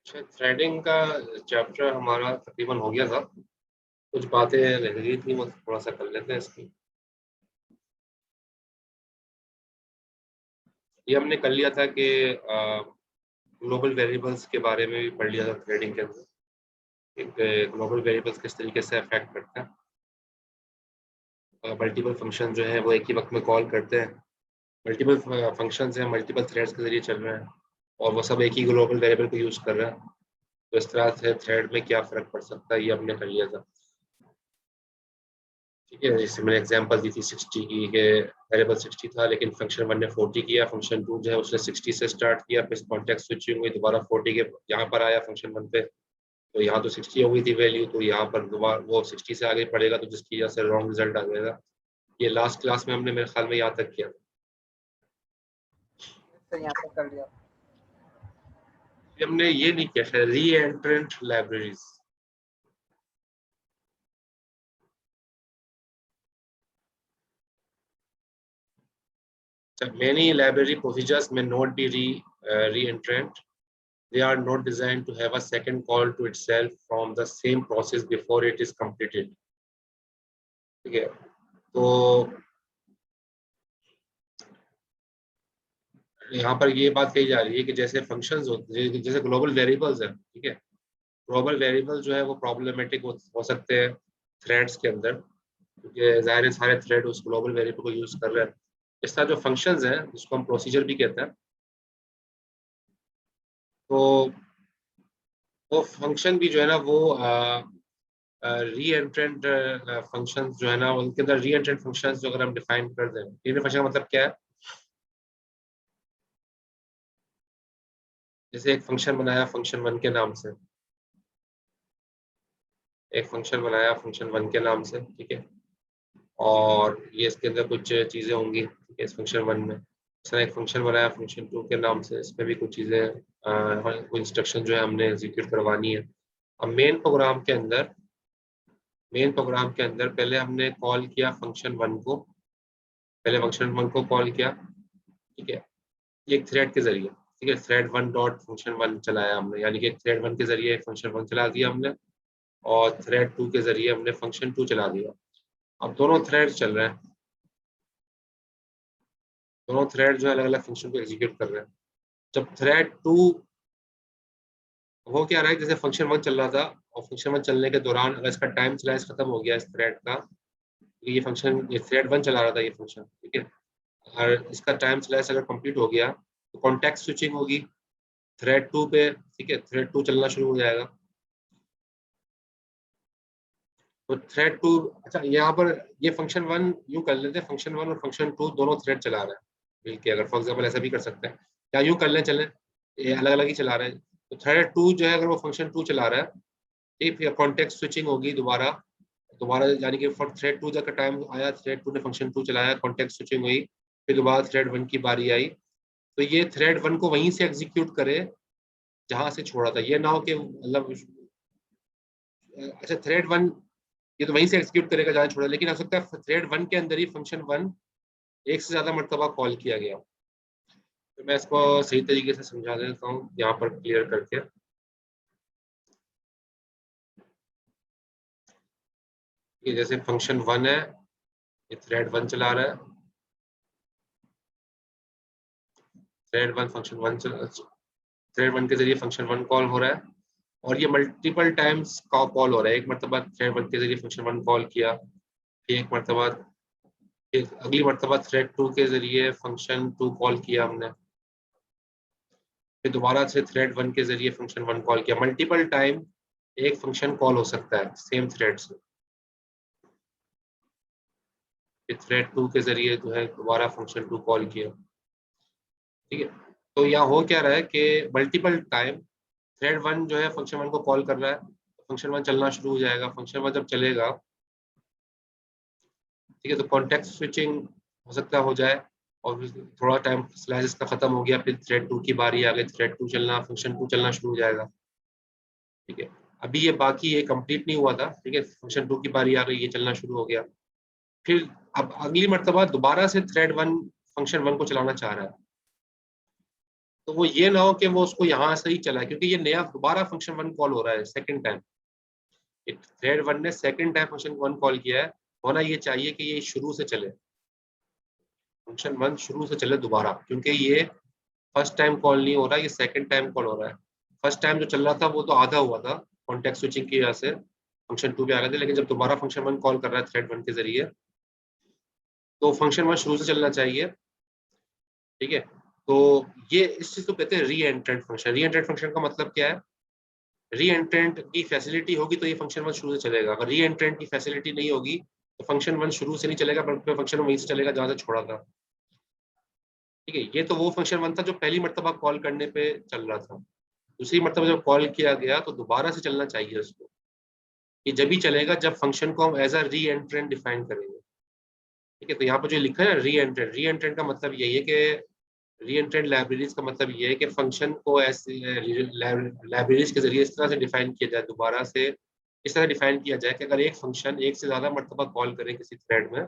अच्छा, थ्रेडिंग का चैप्टर हमारा तकरीबन हो गया था। कुछ बातें रह गई थी, वो थोड़ा सा कर लेते हैं इसकी। ये हमने कर लिया था कि ग्लोबल वेरिएबल्स के बारे में भी पढ़ लिया था थ्रेडिंग के अंदर। एक ग्लोबल वेरिएबल्स किस तरीके से अफेक्ट करता है। मल्टीपल फंक्शन जो है वो एक ही वक्त में कॉल करते हैं। मल्टीपल फंक्शंस हैं, मल्टीपल थ्रेड्स के जरिए चल रहे हैं और वो सब एक ही ग्लोबल वेरिएबल को यूज़ कर रहे हैं। तो इस तरह से थ्रेड में क्या फ़र्क पड़ सकता है, ये हमने कर लिया था। ठीक है, जैसे मैंने एग्जांपल दी थी 60 की, कि वेरिएबल 60 था लेकिन फंक्शन 1 ने 40 किया, फंक्शन 2 जो है उसने 60 से स्टार्ट किया, फिर कॉन्टेक्स्ट स्विचिंग हुई, दोबारा 40 के यहाँ पर आया फंक्शन 1 पे। तो यहाँ तो 60 हो गई थी वैल्यू, तो यहाँ पर दोबारा वो 60 से आगे पड़ेगा, तो जिसकी वजह से रॉन्ग रिजल्ट आ जाएगा। ये लास्ट क्लास में हमने मेरे ख्याल में यहाँ तक किया। सर यहाँ तक कर लिया। हमने ये नहीं किया शायद, री एंट्रेंट libraries. Many library procedures may not be re-entrant. They are not designed to have a second call to itself from the same process before it is completed. ठीक है, तो यहाँ पर ये बात कही जा रही है कि जैसे फंक्शंस होते हैं, जैसे ग्लोबल वेरिएबल्स हैं, ठीक है, ग्लोबल वेरिएबल जो है वो प्रॉब्लमेटिक हो सकते हैं थ्रेड्स के अंदर, क्योंकि ज़ाहिर है सारे थ्रेड उस ग्लोबल वेरिएबल को यूज कर रहे हैं। इस तरह जो फंक्शंस हैं जिसको हम प्रोसीजर भी कहते हैं, तो वो फंक्शन भी जो है ना वो री एंट्रेंट फंक्शंस जो है ना, उनके अंदर री एंट्रेंट फंक्शंस जो अगर हम डिफाइन कर दें, री फंक्शन का मतलब क्या है? जैसे एक फंक्शन बनाया फंक्शन 1 के नाम से, एक फंक्शन बनाया फंक्शन 1 के नाम से, ठीक है, और ये इसके अंदर कुछ चीज़ें होंगी, ठीक है, इस फंक्शन 1 में। इसमें एक फंक्शन बनाया फंक्शन 2 के नाम से, इसमें भी कुछ चीज़ें, कोई इंस्ट्रक्शन जो है हमने एग्जीक्यूट करवानी है। अब मेन प्रोग्राम के अंदर पहले हमने कॉल किया फंक्शन 1 को, पहले फंक्शन 1 को कॉल किया, ठीक है, एक थ्रेड के जरिए, ठीक है, थ्रेड 1 डॉट फंक्शन 1 चलाया हमने, यानी कि थ्रेड 1 के जरिए फंक्शन 1 चला दिया हमने, और थ्रेड 2 के जरिए हमने फंक्शन 2 चला दिया। अब दोनों थ्रेड चल रहे हैं, दोनों थ्रेड जो है अलग अलग फंक्शन को एग्जीक्यूट कर रहे हैं। जब थ्रेड 2 हो क्या रहा है, जैसे फंक्शन 1 चल रहा था और फंक्शन 1 चलने के दौरान अगर इसका टाइम स्लाइस खत्म हो गया इस थ्रेड का, ये थ्रेड 1 चला रहा था ये फंक्शन, ठीक है, और इसका टाइम स्लाइस अगर कंप्लीट हो गया तो कॉन्टेक्स्ट स्विचिंग होगी थ्रेड 2 पे, ठीक है, थ्रेड 2 चलना शुरू हो जाएगा। तो थ्रेड 2, अच्छा यहाँ पर ये फंक्शन 1 यूं कर लेते हैं, फंक्शन 1 और फंक्शन 2 दोनों थ्रेड चला रहे हैं मिलके, अगर फॉर एग्जाम्पल ऐसा भी कर सकते हैं, या यूं कर लें, चलें ये अलग अलग ही चला रहे हैं। तो थ्रेड 2 जो है अगर वो फंक्शन 2 चला रहा है, ठीक, फिर कॉन्टेक्स्ट स्विचिंग होगी दोबारा, दोबारा यानी कि फॉर थ्रेड 2 जब का टाइम आया, थ्रेड 2 ने फंक्शन 2 चलाया, कॉन्टेक्स्ट स्विचिंग हुई, फिर दोबारा थ्रेड 1 की बारी आई, तो ये थ्रेड 1 को वहीं से एग्जीक्यूट करे जहां से छोड़ा था। ये ना हो कि मतलब, अच्छा थ्रेड 1 ये तो वहीं से एग्जीक्यूट करेगा जहां छोड़ा, लेकिन हो सकता है थ्रेड 1 के अंदर ही फंक्शन 1 एक से ज्यादा मरतबा कॉल किया गया। तो मैं इसको सही तरीके से समझा देता हूँ यहाँ पर क्लियर करके। ये जैसे फंक्शन 1 है, ये थ्रेड 1 चला रहा है, थ्रेड 1 के जरिए फंक्शन 1 कॉल हो रहा है, और ये मल्टीपल टाइम्स कॉल हो रहा है। एक मरतबा थ्रेड 1 के जरिए फंक्शन 1 कॉल किया, फिर एक मरतबा, एक अगली मरतबा थ्रेड 2 के जरिए फंक्शन 2 कॉल किया हमने, फिर दोबारा से थ्रेड 1 के जरिए फंक्शन 1 कॉल किया। मल्टीपल टाइम एक फंक्शन कॉल हो सकता है सेम थ्रेड से, फिर थ्रेड 2 के जरिए जो है दोबारा फंक्शन 2 कॉल किया, ठीक है। तो यहाँ हो क्या रहा है कि मल्टीपल टाइम थ्रेड 1 जो है फंक्शन 1 को कॉल कर रहा है, फंक्शन 1 चलना शुरू हो जाएगा, फंक्शन 1 जब चलेगा, ठीक है, तो कॉन्टेक्स्ट स्विचिंग हो सकता हो जाए, और फिर थोड़ा टाइम स्लाइस का खत्म हो गया, फिर थ्रेड 2 की बारी आ गई, थ्रेड 2 चलना, फंक्शन 2 चलना शुरू हो जाएगा, ठीक है। अभी ये बाकी ये कंप्लीट नहीं हुआ था, ठीक है, फंक्शन 2 की बारी आ गई, ये चलना शुरू हो गया, फिर अब अगली मर्तबा दोबारा से थ्रेड 1 फंक्शन 1 को चलाना चाह रहा है, तो वो ये ना हो कि वो उसको यहाँ से ही चला, क्योंकि ये नया दोबारा फंक्शन वन कॉल हो रहा है सेकंड टाइम। थ्रेड वन ने second time function one call किया है, होना ये चाहिए कि ये शुरू से चले, फंक्शन वन शुरू से चले दोबारा, क्योंकि ये फर्स्ट टाइम कॉल नहीं हो रहा, ये सेकंड टाइम कॉल हो रहा है। फर्स्ट टाइम जो चल रहा था वो तो आधा हुआ था कॉन्टेक्स्ट स्विचिंग की वजह से, फंक्शन टू पे आ गए थे, लेकिन जब दोबारा फंक्शन वन कॉल कर रहा है थ्रेड वन के जरिए, तो फंक्शन वन शुरू से चलना चाहिए। ठीक है, तो ये इस चीज को कहते हैं री एंट्रेंट फंक्शन। री एंट्रेंट फंक्शन का मतलब क्या है? री एंट्रेंट की फैसिलिटी होगी तो ये फंक्शन वन शुरू से चलेगा, अगर री एंट्रेंट की फैसिलिटी नहीं होगी तो फंक्शन वन शुरू से नहीं चलेगा, बल्कि फंक्शन वहीं से चलेगा जहां से छोड़ा था। ठीक है, ये तो वो फंक्शन वन था जो पहली मर्तबा कॉल करने पे चल रहा था। दूसरी मर्तबा जब कॉल किया गया तो दोबारा से चलना चाहिए उसको, ये जब भी चलेगा जब फंक्शन को हम एज अ री एंट्रेंट डिफाइन करेंगे। ठीक है, तो यहाँ पर जो लिखा है री एंट्रेंट का मतलब यही है कि री एंट्रेंट लाइब्रेरीज का मतलब ये है कि फंक्शन को ऐसे लाइब्रेरीज के जरिए इस तरह से डिफाइन किया जाए, दोबारा से इस तरह डिफाइन किया जाए कि अगर एक फंक्शन एक से ज्यादा मर्तबा कॉल करे किसी थ्रेड में,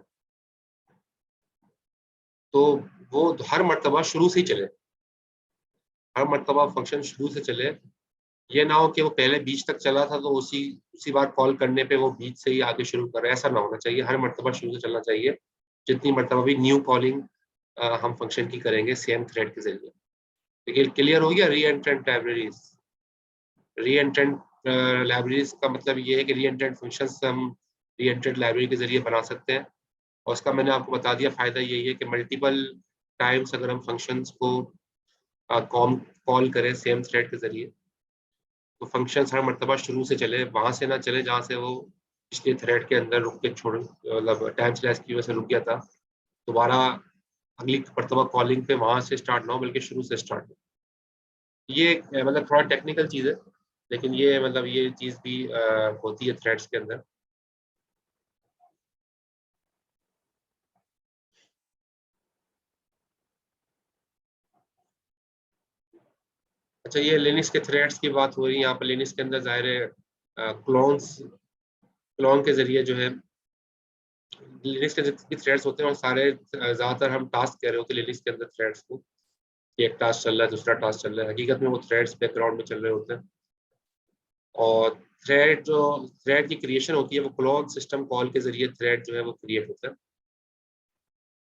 तो वो हर मर्तबा शुरू से ही चले, हर मर्तबा फंक्शन शुरू से चले। ये ना हो कि वो पहले बीच तक चला था तो उसी उसी बार कॉल करने पे वो बीच से ही आगे शुरू करे, ऐसा ना होना चाहिए, हर मर्तबा शुरू से चलना चाहिए, जितनी मर्तबा भी न्यू कॉलिंग हम फंक्शन की करेंगे सेम थ्रेड के जरिए। देखिए क्लियर हो गया री एंट्रेंट लाइब्रेरीज। री एंट्रेंट लाइब्रेरीज का मतलब ये है कि री एंट्रेंट फंक्शंस हम री एंट्रेंट लाइब्रेरी के जरिए बना सकते हैं, और उसका मैंने आपको बता दिया फायदा यही है कि मल्टीपल टाइम्स अगर हम फंक्शंस को कॉल कॉल करें सेम थ्रेड के जरिए, तो फंक्शंस हर मर्तबा शुरू से चले, वहां से ना चले जहाँ से वो पिछले थ्रेड के अंदर रुक के छोड़, मतलब टाइम स्लैश की वजह से रुक गया था, दोबारा अगली मर्तबा कॉलिंग पे वहां से स्टार्ट ना हो बल्कि शुरू से स्टार्ट हो। ये मतलब थोड़ा टेक्निकल चीज़ है, लेकिन ये मतलब ये चीज़ भी होती है थ्रेड्स के अंदर। अच्छा, ये लिनक्स के थ्रेड्स की बात हो रही है यहाँ पर। लिनक्स के अंदर जाहिर है क्लोन के जरिए जो है लिनक्स के जितने थ्रेड्स होते हैं वो सारे ज़्यादातर हम टास्क कह रहे होते हैं लिनक्स के अंदर थ्रेड्स को, कि एक टास्क चल रहा है दूसरा टास्क चल रहा है, हकीकत में वो थ्रेड्स बैकग्राउंड में चल रहे होते हैं। और थ्रेड की क्रिएशन होती है वो क्लोन सिस्टम कॉल के जरिए थ्रेड जो है वो क्रिएट होता है।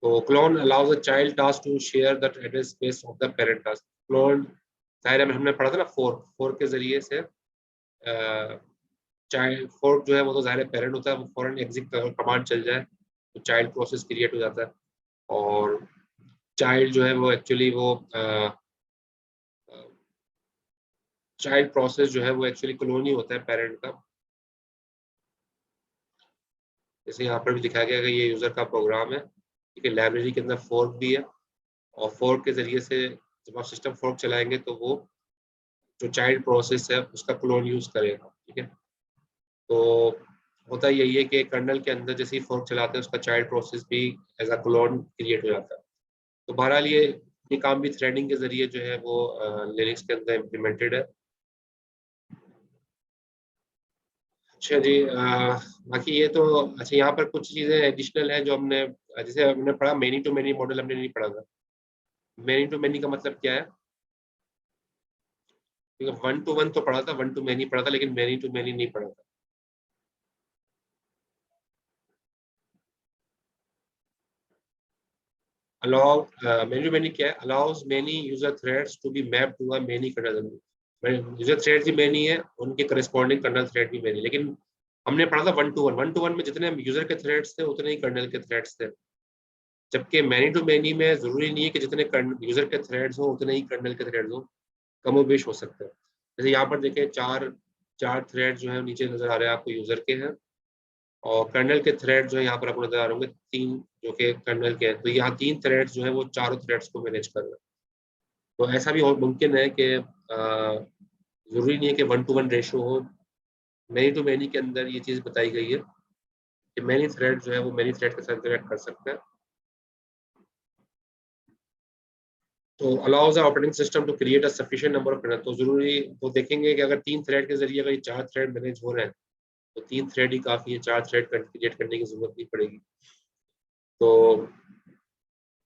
तो clone allows a child task to share the address space of the parent task. Clone जाहिर है हमने पढ़ा था ना, फोर्क के जरिए से चाइल्ड फोर्क जो है वो तो जाहिर है पेरेंट होता है, वो फौरन एग्जिट कमांड चल जाए तो चाइल्ड प्रोसेस क्रिएट हो जाता है, और चाइल्ड जो है वो एक्चुअली वो चाइल्ड प्रोसेस जो है वो एक्चुअली क्लोन ही होता है पेरेंट का। जैसे यहाँ पर भी दिखाया गया कि ये यूजर का प्रोग्राम है, ठीक है, लाइब्रेरी के अंदर फोर्क भी है, और फोर्क के जरिए से जब आप सिस्टम फोर्क चलाएंगे तो वो जो चाइल्ड प्रोसेस है उसका क्लोन यूज करेगा। ठीक है, तो होता यही है कि कर्नल के अंदर जैसे ही फोर्क चलाते हैं उसका चाइल्ड प्रोसेस भी एज अ क्लोन क्रिएट हो जाता है। तो बहरहाल ये काम भी थ्रेडिंग के जरिए जो है वो लिनक्स के अंदर इम्प्लीमेंटेड है। अच्छा जी, बाकी ये तो अच्छा, यहाँ पर कुछ चीज़ें एडिशनल है जो हमने, जैसे हमने पढ़ा मेनी टू मेनी मॉडल हमने नहीं पढ़ा था। मेनी टू मेनी का मतलब क्या है? क्योंकि वन टू वन तो पढ़ा था, वन टू मेनी पढ़ा था, लेकिन मेनी टू मेनी नहीं पढ़ा था। अलाउ मेनी टू मेनी क्या है? Allows many user threads to be map to a many kernel. User thread भी मेनी है, उनके करस्पॉन्डिंग कर्नल थ्रेड भी मेनी, लेकिन हमने पढ़ा था one to one. One to one में जितने यूजर के थ्रेड्स थे उतने ही कर्नल के थ्रेड्स थे, जबकि मैनी टू मैनी में जरूरी नहीं है कि जितने यूजर के थ्रेड्स हो उतने ही कर्नल के थ्रेड्स हो, कमोबेश हो सकते हैं। जैसे यहाँ पर देखें चार चार थ्रेड जो है नीचे नजर आ रहे हैं आपको यूजर के हैं, और कर्नल के थ्रेड जो है यहाँ पर आपको नजर आ रहे होंगे तीन, जो कि कर्नल के हैं। तो यहाँ तीन थ्रेड्स जो है वो चारों थ्रेड्स को मैनेज कर रहे हैं। तो ऐसा भी और मुमकिन है कि जरूरी नहीं है कि वन टू वन रेशो हो। मैनी टू मैनी के अंदर ये चीज़ बताई गई है कि मैनी थ्रेड जो है वो मैनी थ्रेड के साथ इंटरेक्ट कर सकते हैं। तो allows operating system to create a sufficient number of thread. तो जरूरी वो देखेंगे कि अगर तीन थ्रेड के जरिए अगर ये चार थ्रेड मैनेज हो रहे हैं तो तीन थ्रेड ही काफी है, चार थ्रेड क्रिएट करने की जरूरत नहीं पड़ेगी। तो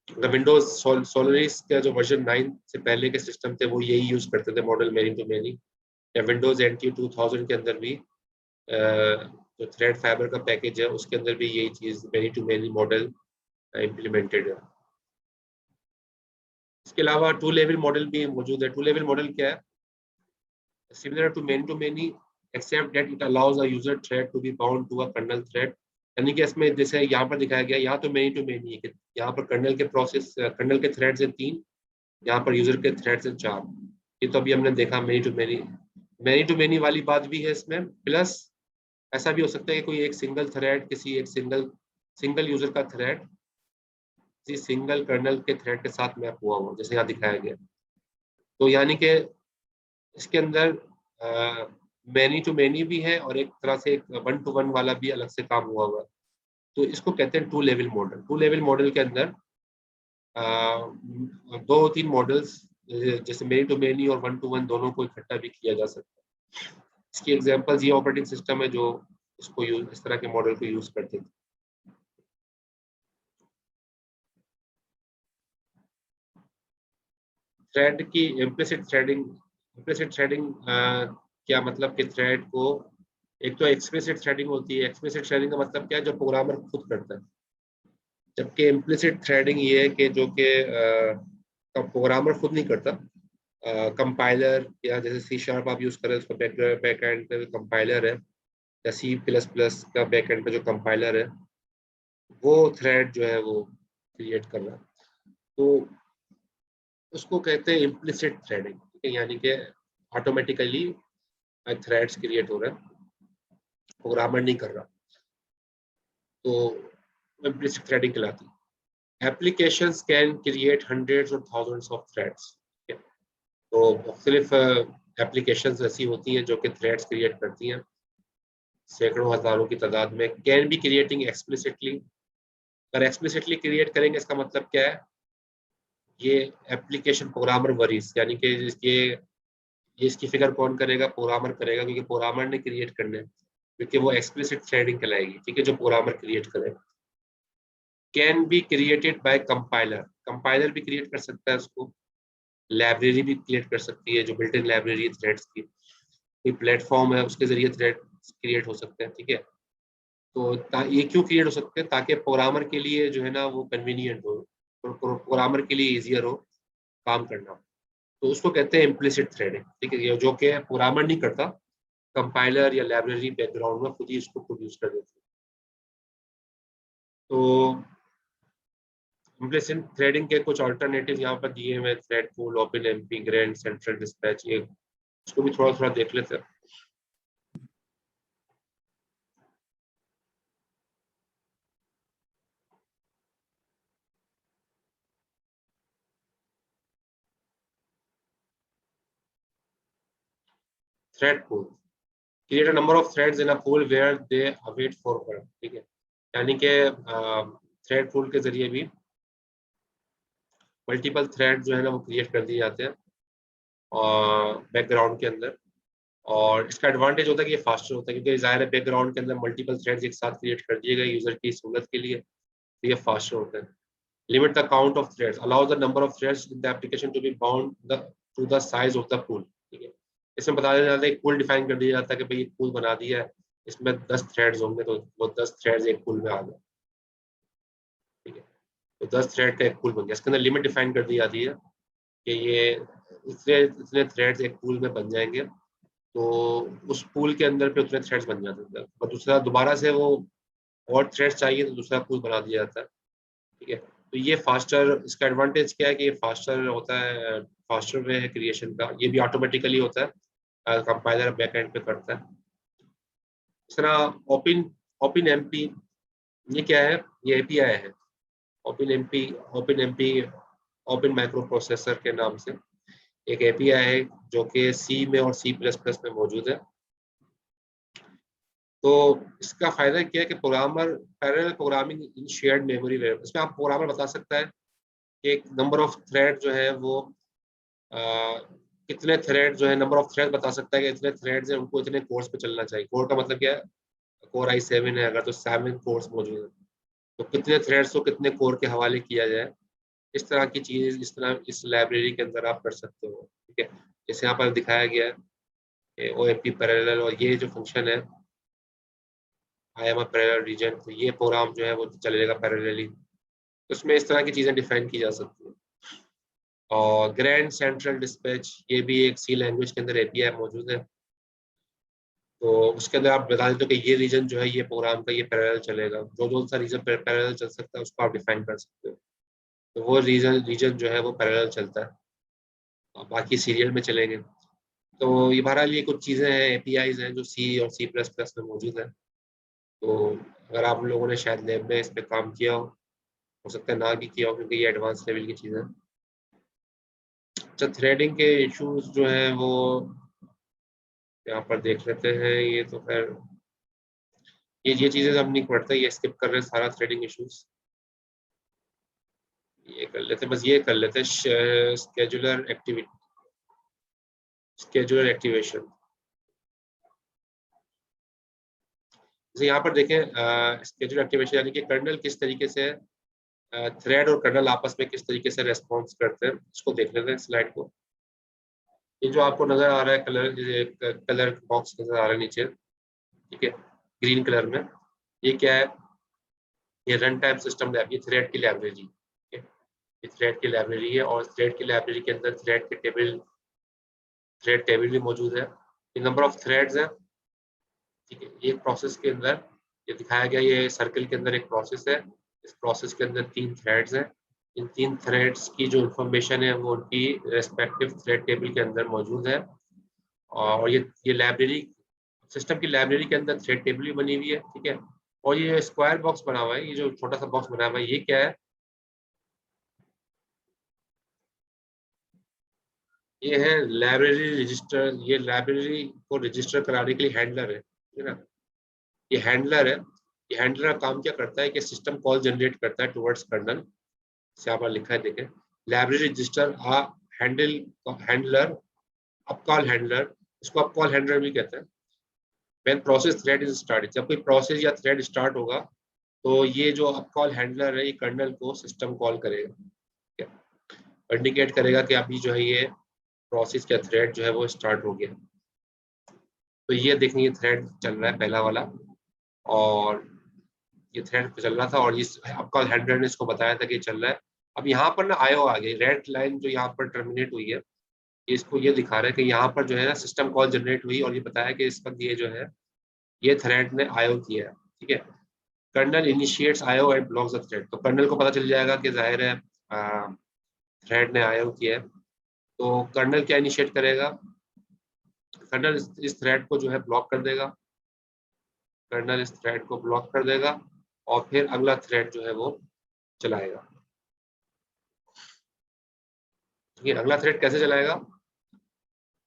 विंडोज सोलरिस का जो वर्जन 9 से पहले के सिस्टम थे वो यही यूज करते थे मॉडल मैनी टू मैनी, या विंडोज NT 2000 के अंदर भी जो थ्रेड फाइबर का पैकेज है उसके अंदर भी यही चीज many to many model implemented है। इसके अलावा टू लेवल मॉडल भी मौजूद है। टू लेवल मॉडल क्या है? Similar to many except that it allows a user thread to be bound to a kernel thread. यानी कि इसमें जैसे यहाँ पर दिखाया गया, यहाँ तो मैनी टू मैनी है कि यहाँ पर कर्नल के थ्रेड से 3, यहाँ पर यूजर के थ्रेड से 4। ये तो अभी हमने देखा मैनी टू मैनी वाली बात भी है इसमें। प्लस ऐसा भी हो सकता है कि कोई एक सिंगल थ्रेड किसी एक सिंगल यूजर का थ्रेड किसी सिंगल कर्नल के थ्रेड के साथ मैप हुआ हो, जैसे यहाँ दिखाया गया। तो यानी कि इसके अंदर मैनी टू मैनी भी है और एक तरह से एक 1 to 1 वाला भी अलग से काम हुआ है। तो इसको कहते हैं two level model. Two level model के अंदर 2-3 मॉडल्स जैसे मैनी टू मैनी और 1 to 1 दोनों को इकट्ठा भी किया जा सकता है। इसकी एग्जांपल्स ये ऑपरेटिंग सिस्टम है जो इसको इस तरह के मॉडल को यूज करते थे। थ्रेड की इम्प्लिसिट थ्रेडिंग क्या मतलब कि थ्रेड को, एक तो एक्सप्लिसिट थ्रेडिंग होती है। एक्सप्लिसिट थ्रेडिंग का मतलब क्या है? जो प्रोग्रामर खुद करता है। जबकि इम्प्लिसिट थ्रेडिंग ये है कि जो कि प्रोग्रामर खुद नहीं करता, कंपाइलर या जैसे C# आप यूज करें उसका बैक एंड पे कंपाइलर है, या C++ का बैक एंड पे जो कंपाइलर है वो थ्रेड जो है वो क्रिएट कर रहा है। तो उसको कहते हैं इम्प्लिसिट थ्रेडिंग। ठीक है, यानी कि ऑटोमेटिकली थ्रेड्स क्रिएट हो रहे हैं, प्रोग्रामर नहीं कर रहा। तो इम्प्लिसिट थ्रेडिंग कहलाती है। एप्लीकेशंस कैन क्रिएट हंड्रेड्स और थाउजेंड्स ऑफ थ्रेड्स। तो मुख्तलिफ एप्लीकेशंस ऐसी होती हैं जो कि थ्रेड्स क्रिएट करती हैं सैकड़ों हजारों की तादाद में। Can be creating explicitly. अगर एक्सप्लिसिटली क्रिएट करेंगे इसका मतलब क्या है? ये एप्लीकेशन प्रोग्रामर वरीज, यानी कि ये इसकी फिगर कौन करेगा? प्रोग्रामर करेगा, क्योंकि प्रोग्रामर ने क्रिएट करना है, क्योंकि वो एक्सप्लिसिट थ्रेडिंग कहलाएगी। ठीक है, जो प्रोग्रामर क्रिएट करेगा। Can be created by compiler. Compiler भी क्रिएट कर सकता है उसको। लाइब्रेरी भी क्रिएट कर सकती है, जो बिल्ट इन लाइब्रेरी थ्रेड्स की। कोई प्लेटफॉर्म है उसके जरिए थ्रेड क्रिएट हो सकते हैं। ठीक है, तो ये क्यों क्रिएट हो सकते हैं? ताकि प्रोग्रामर के लिए जो है ना वो कन्वीनियंट हो, प्रोग्रामर के लिए इजियर हो काम करना। तो उसको कहते हैं इम्प्लिसिट थ्रेडिंग। ठीक है, ये जो कि प्रोग्रामर नहीं करता, कंपाइलर या लाइब्रेरी बैकग्राउंड में खुद ही इसको प्रोड्यूस कर देते हैं। तो इम्प्लिसिट थ्रेडिंग के कुछ अल्टरनेटिव यहाँ पर दिए हुए, thread pool, open MP, Grand, Central Dispatch. ये उसको भी थोड़ा थोड़ा देख लेते हैं। Thread pool create a number of threads in a pool where they await for work. ठीक है, यानी कि थ्रेड पूल के जरिए भी मल्टीपल थ्रेड जो है ना वो क्रिएट कर दिए जाते हैं और बैकग्राउंड के अंदर। और इसका एडवांटेज होता है कि ये फास्टर होता है, क्योंकि जाहिर है बैकग्राउंड के अंदर मल्टीपल थ्रेड्स एक साथ क्रिएट कर दिए गए यूजर की सहूलत के लिए, तो ये फास्टर होता है। Limit the count of threads, allow the number of threads in the application to be bound to the size of the pool. ठीक है, इसमें बता दिया जाता है, एक पूल डिफाइन कर दिया जाता है कि भाई एक पूल बना दिया है, इसमें 10 थ्रेड्स होंगे, तो वो 10 थ्रेड्स एक पूल में आ गए। ठीक है, तो 10 थ्रेड का एक पूल बन गया। इसके अंदर लिमिट डिफाइन कर दी जाती है कि ये इतने इतने थ्रेड्स एक पूल में बन जाएंगे, तो उस पूल के अंदर पे उतने थ्रेड्स बन जाते हैं। और दूसरा दोबारा से वो और थ्रेड्स चाहिए तो दूसरा पूल बना दिया जाता है। ठीक है, तो ये फास्टर, इसका एडवांटेज क्या है कि ये फास्टर होता है, फास्टर वे है क्रिएशन का। ये भी ऑटोमेटिकली होता है, कंपाइलर बैक एंड पे करता है। इस तरह ओपन ओपन एमपी, ये क्या है? ये एपीआई है। Open MP open MP open micro processor के नाम से एक एपीआई है जो कि सी में और C++ में मौजूद है। तो इसका फायदा क्या है कि programmer parallel programming in shared memory, इसमें आप प्रोग्रामर बता सकता है कि एक नंबर ऑफ थ्रेड जो है वो अ, कितने थ्रेड जो है, नंबर ऑफ थ्रेड बता सकता है कि इतने थ्रेड्स हैं, उनको इतने कोर्स पे चलना चाहिए। कोर का मतलब क्या है? कोर i7 है अगर, तो 7 कोर्स मौजूद है, तो कितने थ्रेड्स को कितने कोर के हवाले किया जाए, इस तरह की चीज इस तरह इस लाइब्रेरी के अंदर आप कर सकते हो। ठीक है, जैसे यहाँ पर दिखाया गया है OMP पैरेलल, और ये जो फंक्शन है I am a parallel region, तो ये प्रोग्राम जो है वो चलेगा पैरेलली। उसमें इस तरह की चीजें डिफाइन की जा सकती है। और ग्रैंड सेंट्रल डिस्पैच, ये भी एक सी लैंग्वेज के अंदर API मौजूद है। तो उसके अंदर आप बता देते हो कि ये रीजन जो है ये प्रोग्राम का ये पैरेलल चलेगा, जो जो सा रीजन पैरेलल चल सकता है उसको आप डिफाइन कर सकते हो। तो वो रीजन रीजन जो है वो पैरेलल चलता है और बाकी सीरियल में चलेंगे। तो ये बहरहाल ये कुछ चीज़ें हैं, APIs हैं जो C और C++ में मौजूद है। तो अगर आप लोगों ने शायद लैब में इस पे काम किया हो सकता है ना भी किया हो, क्योंकि ये एडवांस लेवल की चीज़ है। अच्छा, थ्रेडिंग के इश्यूज जो हैं वो यहाँ पर देख लेते हैं। ये तो खैर ये चीज़ें हम नहीं पढ़ते, ये स्किप कर रहे हैं सारा थ्रेडिंग इश्यूज। ये कर लेते हैं, बस ये कर लेते हैं स्केजुलर एक्टिविटी, स्केजुलर एक्टिवेशन। जैसे यहाँ पर देखें स्केजुलर एक्टिवेशन यानी कि कर्नल किस तरीके से थ्रेड और कर्नल आपस में किस तरीके से रेस्पॉन्स करते हैं, इसको देख लेते हैं स्लाइड को। ये जो आपको नजर आ रहा है कलर कलर बॉक्स नजर आ रहा है नीचे, ठीक है, ग्रीन कलर में, ये क्या है? ये रन टाइम सिस्टम लैब, ये थ्रेड की लाइब्रेरी, ठीक है, ये थ्रेड की लाइब्रेरी है। और थ्रेड की लाइब्रेरी के अंदर थ्रेड टेबल भी मौजूद है। ये नंबर ऑफ थ्रेड्स है, ठीक है। ये प्रोसेस के अंदर ये दिखाया गया, ये सर्कल के अंदर एक प्रोसेस है। इस प्रोसेस के अंदर 3 थ्रेड्स हैं। इन 3 थ्रेड्स की जो इंफॉर्मेशन है वो उनकी रेस्पेक्टिव थ्रेड टेबल के अंदर मौजूद है। और ये लाइब्रेरी सिस्टम की लाइब्रेरी के अंदर थ्रेड टेबल भी बनी हुई है, ठीक है। और ये स्क्वायर बॉक्स बना हुआ है, ये जो छोटा सा बॉक्स बना हुआ है ये क्या है? ये है लाइब्रेरी रजिस्टर। ये लाइब्रेरी को रजिस्टर कराने के लिए हैंडलर है, ठीक है ना। ये हैंडलर है। ये हैंडलर का काम क्या करता है कि सिस्टम कॉल जनरेट करता है टुवर्ड्स कर्नल। से यहाँ पर लिखा है, देखें, library register a handle handler, up call handler, इसको अप कॉल हैंडलर भी कहते हैं। When process thread is start, जब कोई प्रोसेस या थ्रेड स्टार्ट होगा तो ये जो अप कॉल हैंडलर है ये कर्नल को सिस्टम कॉल करेगा, ठीक है, इंडिकेट करेगा कि अभी जो है ये प्रोसेस या थ्रेड जो है वो स्टार्ट हो गया। तो ये देखें, ये थ्रेड चल रहा है पहला वाला, और ये थ्रेड चल रहा था, और इस आपका हैंडलर ने इसको बताया था कि ये चल रहा है। अब यहाँ पर ना आयो आ गई, रेड लाइन जो यहाँ पर टर्मिनेट हुई है, इसको ये दिखा रहा है कि यहाँ पर जो है ना सिस्टम कॉल जनरेट हुई, और ये बताया कि इस वक्त ये जो है ये थ्रेड ने आयो किया है, ठीक है। कर्नल इनिशिएट्स आयो एंड ब्लॉक्स द थ्रेड, तो कर्नल को पता चल जाएगा कि जाहिर है थ्रेड ने आयो किया है। तो कर्नल क्या इनिशिएट करेगा? कर्नल इस थ्रेड को जो है ब्लॉक कर देगा। कर्नल इस थ्रेड को ब्लॉक कर देगा और फिर अगला थ्रेड जो है वो चलाएगा। ये अगला थ्रेड कैसे चलाएगा?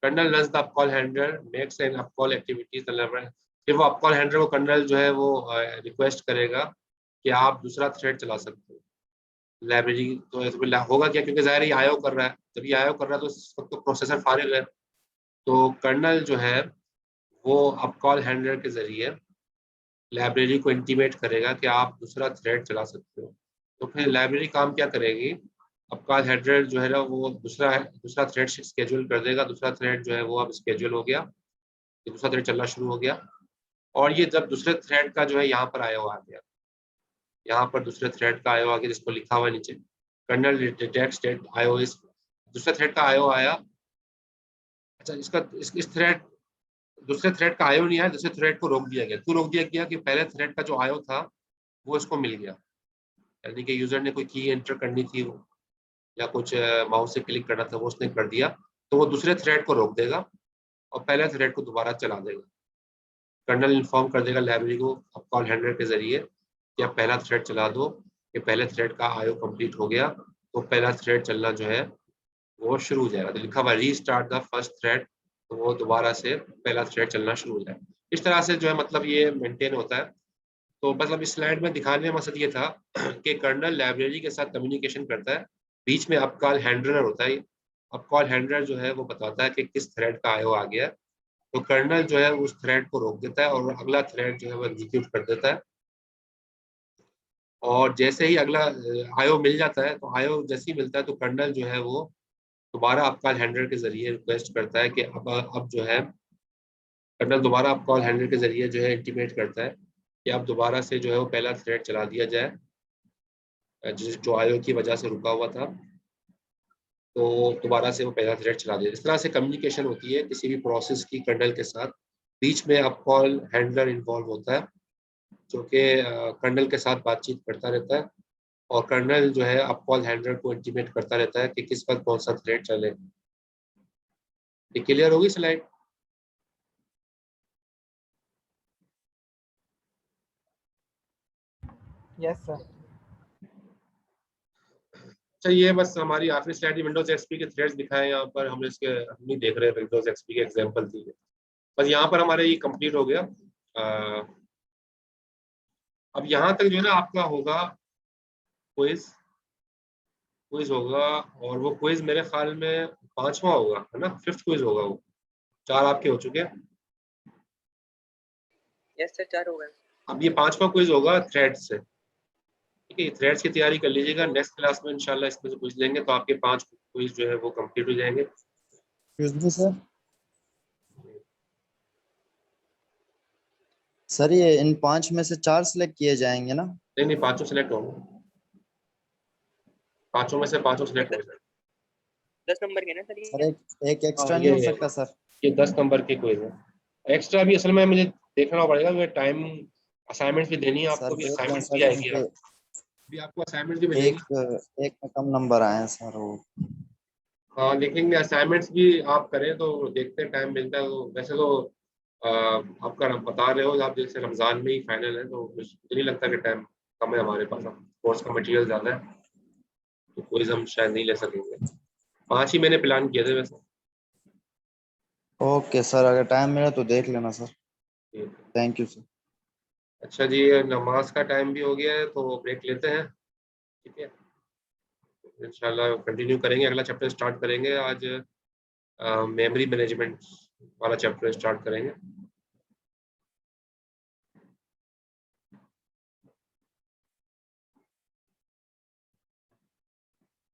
Kernel runs the upcall handler makes an upcall activities, फिर वो अपकॉल हैंडलर को कर्नल जो है वो रिक्वेस्ट करेगा कि आप दूसरा थ्रेड चला सकते हो लाइब्रेरी। तो होगा क्या, क्योंकि जाहिर ये आयो कर रहा है, जब ये आयो कर रहा है तो इस वक्त तो प्रोसेसर फारिग है। तो कर्नल जो है वो अपकॉल हैंडलर के जरिए लाइब्रेरी को इंटीमेट करेगा कि आप दूसरा थ्रेड चला सकते हो। तो फिर लाइब्रेरी काम क्या करेगी? अपकॉल हैंडलर जो है ना वो दूसरा थ्रेड स्केड्यूल कर देगा। दूसरा थ्रेड जो है वो अब स्केड्यूल हो गया, ये दूसरा थ्रेड चलना शुरू हो गया। और ये जब दूसरे थ्रेड का जो है यहाँ पर आया हुआ आ गया, यहाँ पर दूसरे थ्रेड का आया हुआ आ गया, जिसको लिखा हुआ है नीचे कर्नल डिटेक्ट स्टेट आयो इस, दूसरे थ्रेड का आयो आया। अच्छा, इस थ्रेड दूसरे थ्रेड का आयो नहीं आया, दूसरे थ्रेड को रोक दिया गया। क्यों रोक दिया गया? कि पहले थ्रेड का जो आयो था वो इसको मिल गया, यानी कि यूजर ने कोई की एंटर करनी थी या कुछ माउस से क्लिक करना था, वो उसने कर दिया। तो वो दूसरे थ्रेड को रोक देगा और पहले थ्रेड को दोबारा चला देगा। कर्नल इन्फॉर्म कर देगा लाइब्रेरी को अब कॉल हैंडलर के जरिए कि आप पहला थ्रेड चला दो, कि पहले थ्रेड का आयो कंप्लीट हो गया, तो पहला थ्रेड चलना जो है वो शुरू हो जाएगा। तो लिखा हुआ रीस्टार्ट द फर्स्ट थ्रेड, तो वो दोबारा से पहला थ्रेड चलना शुरू हो जाएगा। इस तरह से जो है मतलब ये मेंटेन होता है। तो मतलब इस स्लाइड में दिखाने का मकसद ये था कि कर्नल लाइब्रेरी के साथ कम्युनिकेशन करता है, बीच में अपकॉल हैंडलर होता है। अपकॉल हैंडलर जो है वो बताता है कि किस थ्रेड का आयो आ गया है। तो कर्नल जो है उस थ्रेड को रोक देता है और अगला थ्रेड जो है वो एग्जीक्यूट कर देता है। और जैसे ही अगला आयो मिल जाता है, तो आयो जैसे ही मिलता है तो कर्नल जो है वो दोबारा आप कॉल हैंडलर के जरिए रिक्वेस्ट करता है कि अब जो है कर्नल दोबारा आप कॉल हैंडलर के जरिए जो है इंटीमेट करता है कि अब दोबारा से जो है वो पहला थ्रेड चला दिया जाए, जो आयो की वजह से रुका हुआ था, तो दोबारा से वो पहला थ्रेड चला दिया। इस तरह से कम्युनिकेशन होती है किसी भी प्रोसेस की कर्नल के साथ। बीच में अब कॉल हैंडलर इन्वॉल्व होता है जो कि कर्नल के साथ बातचीत करता रहता है, और कर्नल जो है अब कॉल हैंडलर को इंटीमेट करता रहता है कि किस वक्त कौन सा थ्रेड चले। ये क्लियर होगी स्लाइड? Yes sir. अच्छा, ये बस हमारी आखिरी स्लाइड विंडोज एक्सपी के थ्रेड्स दिखाए यहाँ पर। हम नहीं देख रहे विंडोज एक्सपी के एग्जांपल थी बस। यहाँ पर हमारे ये कंप्लीट हो गया। अब यहाँ तक जो है ना आपका होगा क्विज। क्विज होगा, और वो क्विज मेरे ख्याल में 5वां होगा, है ना? 5th क्विज होगा वो। 4 आपके हो चुके हैं। यस सर, 4 हो गए। अब ये 5वां क्विज होगा थ्रेड से। ठीक है, थ्रेड्स की तैयारी कर लीजिएगा। नेक्स्ट क्लास में इंशाल्लाह इसमें से पूछ लेंगे तो आपके 5 क्विज जो है वो कंप्लीट हो जाएंगे। सर सर ये इन 5 में से 4 सिलेक्ट किए जाएंगे ना? नहीं नहीं, 5 सेलेक्ट होंगे। 5 में से 5 सेलेक्ट हो जाएंगे। 10 नंबर के ना सर सर ये? एक एक्स्ट्रा नहीं हो सकता सर? ये 10 नंबर के क्विज है। एक्स्ट्रा भी असल में मुझे देखना पड़ेगा, मुझे टाइम असाइनमेंट भी देनी है आपको, सर भी देख लें असाइनमेंट भी सर, आएगी। क्योंकि अभी आपको असाइनमेंट भी मिलेगी। एक में कम नंबर आए हैं सर वो। हाँ, देखेंगे असाइनमेंट्स भी आप करें तो देखते हैं टाइम मिलता है तो। वैसे तो आपका बता रहे हो आप, जैसे रमज़ान में ही फाइनल है तो मुझे नहीं लगता कि टाइम कम है हमारे पास। कोर्स का मटेरियल ज़्यादा है तो क्विज हम शायद नहीं ले सकेंगे। 5 ही मैंने प्लान किए थे वैसे। ओके सर, अगर टाइम मिले तो देख लेना सर। ठीक है। Thank you sir. अच्छा जी, नमाज का टाइम भी हो गया है तो ब्रेक लेते हैं। ठीक है, इंशाल्लाह कंटिन्यू करेंगे। अगला चैप्टर स्टार्ट करेंगे आज। मेमोरी मैनेजमेंट वाला चैप्टर स्टार्ट करेंगे।